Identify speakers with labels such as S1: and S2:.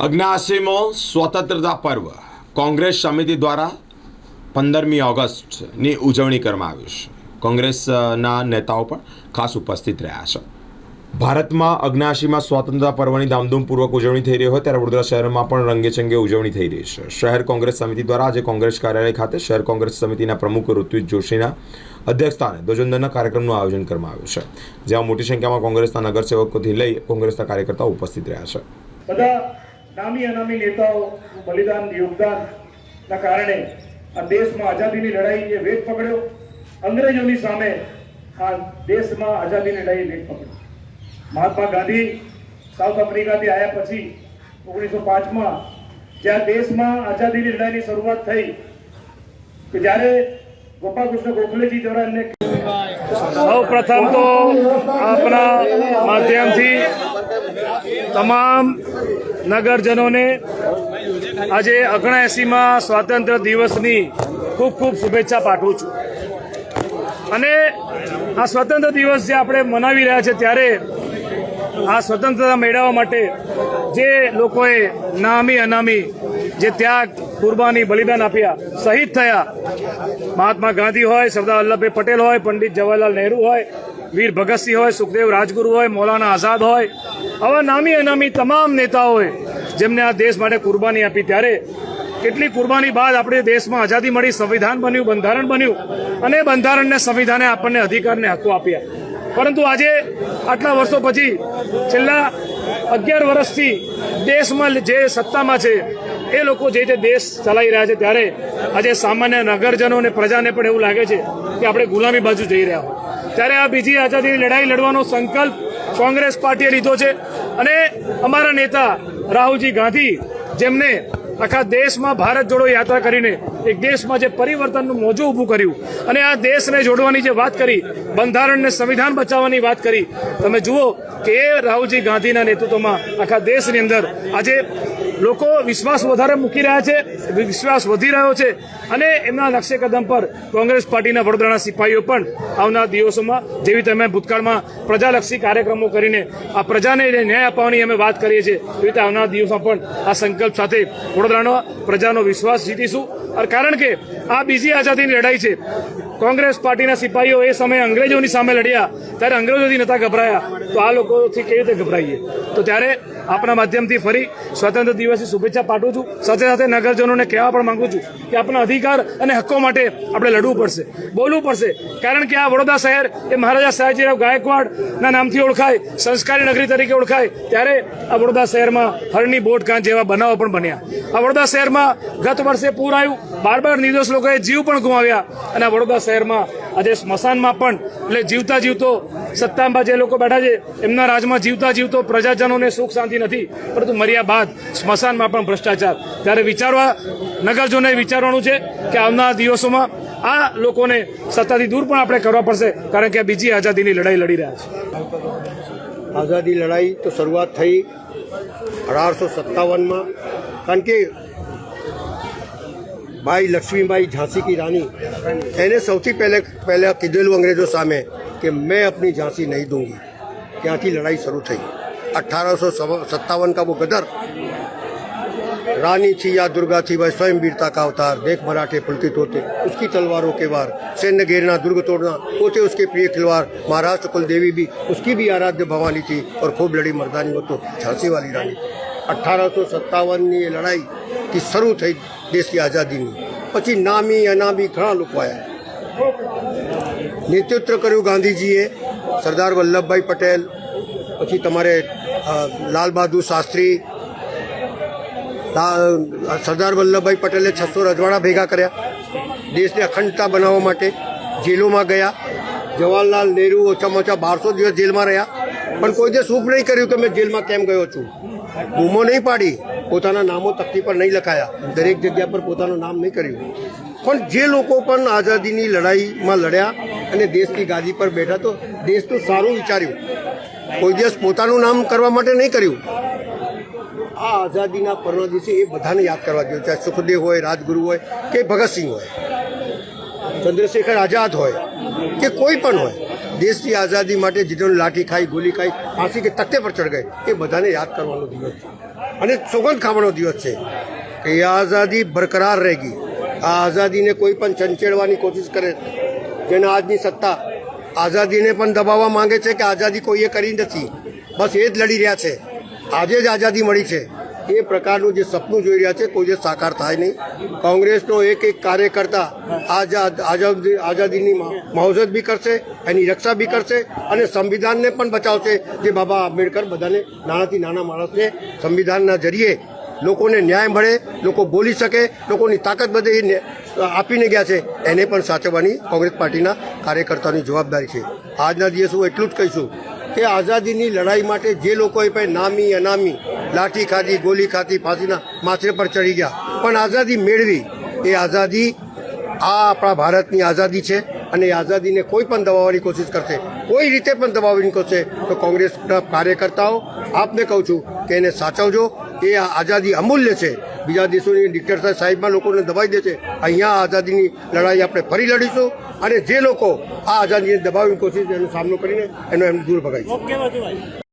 S1: અગ્નાસીમો સ્વતંત્રતા પર્વ કોંગ્રેસ સમિતિ દ્વારા 15મી ઓગસ્ટની ઉજવણી કરવામાં આવી છે. કોંગ્રેસના નેતાઓ પણ ખાસ ઉપસ્થિત રહ્યા છે. ભારતમાં અગ્નાસીમાં સ્વતંત્રતા પર્વની ધામધૂમપૂર્વક ઉજવણી થઈ રહી હોય ત્યારે વડોદરા શહેરમાં પણ રંગેચંગે ઉજવણી થઈ રહી છે. શહેર કોંગ્રેસ સમિતિ દ્વારા આજે કોંગ્રેસ કાર્યાલય ખાતે શહેર કોંગ્રેસ સમિતિના પ્રમુખ ઋત્વિજ જોશીના અધ્યક્ષસ્થાને ધ્વજવંદનના કાર્યક્રમનું આયોજન કરવામાં આવ્યું છે, જેમાં મોટી સંખ્યામાં કોંગ્રેસના નગરસેવકોથી લઈ કોંગ્રેસના કાર્યકર્તાઓ ઉપસ્થિત રહ્યા છે.
S2: બધા નામી અનામી નેતાઓ બલિદાન યોગદાનના કારણે આ દેશમાં આઝાદીની લડાઈએ વેગ પકડ્યો. અંગ્રેજોની સામે આ દેશમાં આઝાદીની લડાઈએ વેગ પકડ્યો. મહાત્મા ગાંધી સાઉથ આફ્રિકાથી આવ્યા પછી 1905માં જ્યાં દેશમાં આઝાદીની લડાઈની શરૂઆત થઈ કે જ્યારે ગોપાલકૃષ્ણ ગોખલેજી દ્વારા એમને
S3: સૌ પ્રથમ તો આપણા માધ્યમથી તમામ નગરજનોને આજે 79માં સ્વાતંત્ર્ય દિવસની ખૂબ ખૂબ શુભેચ્છા પાઠવું છું. અને આ સ્વતંત્ર દિવસ જે આપણે મનાવી રહ્યા છે ત્યારે આ સ્વતંત્રતા મેળવવા માટે જે લોકોએ નામી અનામી જે ત્યાગ કુરબાની બલિદાન આપ્યા, શહીદ થયા, મહાત્મા ગાંધી હોય, સરદાર વલ્લભભાઈ પટેલ હોય, પંડિત જવાહરલાલ નહેરુ હોય, વીર ભગતસિંહ હોય, સુખદેવ રાજગુરુ હોય, મૌલાના આઝાદ હોય, આવા નામી અનામી તમામ નેતાઓએ જેમને આ દેશ માટે કુરબાની આપી, ત્યારે કેટલી કુરબાની બાદ આપણે દેશમાં આઝાદી મળી, સંવિધાન બન્યું, બંધારણ બન્યું અને બંધારણને સંવિધાને આપણને અધિકારને હક્કો આપ્યા. પરંતુ આજે આટલા વર્ષો પછી છેલ્લા 11 વર્ષથી દેશમાં જે સત્તામાં છે એ લોકો જે રીતે દેશ ચલાવી રહ્યા છે ત્યારે આજે સામાન્ય નગરજનો અને પ્રજાને પણ એવું લાગે છે કે આપણે ગુલામી બાજુ જઈ રહ્યા હોય. ત્યારે આ બીજી આઝાદીની લડાઈ લડવાનો સંકલ્પ કોંગ્રેસ પાર્ટીએ લીધો છે અને અમારા નેતા રાહુલજી ગાંધી જેમને આખા દેશમાં ભારત જોડો યાત્રા કરીને એક દેશમાં જે પરિવર્તનનું મોજું ઊભું કર્યું અને આ દેશને જોડવાની જે વાત કરી, બંધારણને સંવિધાન બચાવવાની વાત કરી, તમે જુઓ કે એ રાહુલજી ગાંધીના નેતૃત્વમાં આખા દેશની અંદર આજે લોકો વિશ્વાસ વધારે મૂકી રહ્યા છે, વિશ્વાસ વધી રહ્યો છે અને એમના નકશે કદમ પર કોંગ્રેસ પાર્ટીના વડોદરાના સિપાહીઓ પણ આવનાર દિવસોમાં જેવી તમે ભૂતકાળમાં પ્રજાલક્ષી કાર્યક્રમો કરીને આ પ્રજાને ન્યાય અપાવવાની અમે વાત કરીએ છીએ, એવી રીતે આવનાર દિવસોમાં પણ આ સંકલ્પ સાથે વડોદરાનો પ્રજાનો વિશ્વાસ જીતીશું. કારણ કે આ બીજી આઝાદીની લડાઈ છે. કોંગ્રેસ પાર્ટીના સિપાહીઓ એ સમયે અંગ્રેજોની સામે લડ્યા ત્યારે અંગ્રેજોથી નતા ગભરાયા, તો આ લોકોથી કેવી રીતે ગભરાઈએ? તો ત્યારે આપણા માધ્યમથી ફરી સ્વતંત્ર દિવસની શુભેચ્છા પાઠવું છું. સાથે સાથે નગરજનોને કહેવા પણ માંગુ છું કે આપણા અધિકાર અને હક્કો માટે આપણે લડવું પડશે, બોલવું પડશે. કારણ કે આ વડોદરા શહેર એ મહારાજા સયાજીરાવ ગાયકવાડના નામથી ઓળખાય, સંસ્કારી નગરી તરીકે ઓળખાય, ત્યારે આ વડોદરા શહેરમાં હરણી બોટકાંત જેવા બનાવો પણ બન્યા. આ વડોદરા શહેરમાં ગત વર્ષે પૂર આવ્યું, 12 નિર્દોષ લોકોએ જીવ પણ ગુમાવ્યા અને આ વડોદરા શહેરમાં આજે સ્મશાનમાં પણ એટલે જીવતા જીવતો સત્તામાં જે લોકો બેઠા છે એમના રાજમાં જીવતા જીવતો પ્રજાજનોને સુખ શાંતિ નથી, પરંતુ મર્યા બાદ સ્મશાનમાં પણ ભ્રષ્ટાચાર. ત્યારે નગરજનોને વિચારવાનું છે કે આવનાર દિવસોમાં આ લોકોને સત્તાથી દૂર પણ આપણે કરવા પડશે, કારણ કે આ બીજી આઝાદીની લડાઈ લડી રહ્યા છે.
S4: આઝાદી લડાઈ તો શરૂઆત થઈ 1857માં, કારણ કે भाई लक्ष्मीबाई झांसी की रानी એને સૌથી પહેલા કીધેલું અંગ્રેજો સામે કે મેં अपनी झांसी नहीं दूंगी. ત્યાંથી લડાઈ શરૂ થઈ. 1857 का वो गदर रानी थी या दुर्गा थी, वह स्वयं वीरता का अवतार, देख मराठे पुलकित होते उसकी तलवारों के वार, सैन्य घेरना दुर्ग तोड़ना होते उसके प्रिय खिलवाड़, महाराष्ट्र कुल देवी भी उसकी भी आराध्य भवानी थी और खूब लड़ी मर्दानी वो तो झांसी वाली रानी. 1857ની એ લડાઈથી શરૂ થઈ દેશની આઝાદીની. પછી નામી અનામી ઘણા લોકો આવ્યા. નેતૃત્વ કર્યું ગાંધીજીએ, સરદાર વલ્લભભાઈ પટેલ, પછી તમારે લાલ બહાદુર શાસ્ત્રી. સરદાર વલ્લભભાઈ પટેલે 600 રજવાડા ભેગા કર્યા દેશને અખંડતા બનાવવા માટે. જેલોમાં ગયા. જવાહરલાલ નહેરુ ઓછામાં ઓછા 1200 દિવસ જેલમાં રહ્યા, પણ કોઈ દિવસ સૂપ નહીં કર્યું કે મેં જેલમાં કેમ ગયો છું. બૂમો નહીં પાડી, પોતાના નામો તકતી પર નહીં લખાયા, દરેક જગ્યા પર પોતાનું નામ નહીં કર્યું. પણ જે લોકો પણ આઝાદીની લડાઈમાં લડ્યા અને દેશની ગાદી પર બેઠા, તો દેશનું સારું વિચાર્યું, કોઈ દિવસ પોતાનું નામ કરવા માટે નહીં કર્યું. આ આઝાદીના પર્વના દિવસે એ બધાને યાદ કરવા જોઈએ, ચાહે સુખદેવ હોય, રાજગુરુ હોય કે ભગતસિંહ હોય, ચંદ્રશેખર આઝાદ હોય કે કોઈ પણ હોય. દેશની આઝાદી માટે જેટલો લાઠી ખાઈ, ગોલી ખાઈ, ફાંસી કે તખ્તે પર ચઢ ગए, એ બધાને યાદ કરવાનો દિવસ છે. અને સોગંદ ખાવાનો દિવસ છે કે એ આઝાદી બરકરાર રહેગી. આ આઝાદીને કોઈ પણ ચંચેડવાની કોશિશ કરે, જેને આજની સત્તા આઝાદીને પણ દબાવવા માંગે છે કે આઝાદી કોઈએ કરી નથી, બસ એ જ લડી રહ્યા છે, આજે જ આઝાદી મળી છે, એ પ્રકારનું જે સપનું જોઈ રહ્યા છે કોઈ જે સાકાર થાય નહીં. કોંગ્રેસનો એક એક કાર્યકર્તા આઝાદીની મહોજત બી કરશે, એની રક્ષા બી કરશે અને સંવિધાનને પણ બચાવશે. જે બાબા આંબેડકર બધાને નાનાથી નાના માણસને સંવિધાનના જરીએ લોકોને ન્યાય મળે, લોકો બોલી શકે, લોકોની તાકાત બધે આપીને ગયા છે, એને પણ સાચવવાની કોંગ્રેસ પાર્ટીના કાર્યકર્તાની જવાબદારી છે. આજના દિવસે હું એટલું જ કહીશું કે આઝાદીની લડાઈ માટે જે લોકોએ પણ નામી અનામી લાઠી ખાધી, ગોલી ખાધી, ફાંસીના માથે પર ચડી ગયા, પણ આઝાદી મેળવી, એ આઝાદી આ આપણા ભારતની આઝાદી છે અને એ આઝાદીને કોઈ પણ દબાવવાની કોશિશ કરશે, કોઈ રીતે પણ દબાવવાની કરશે તો કોંગ્રેસના કાર્યકર્તાઓ આપને કહું છું કે એને સાચવજો. એ આઝાદી અમૂલ્ય છે. બીજા દેશોની ડિક્ટેટર સાહેબમાં લોકોને દબાવી દે છે, અહીંયા આઝાદીની લડાઈ આપણે ફરી લડીશું અને જે લોકો આ આઝાદીને દબાવવાની કોશિશ એનો સામનો કરીને એમને દૂર ભગાવીશું.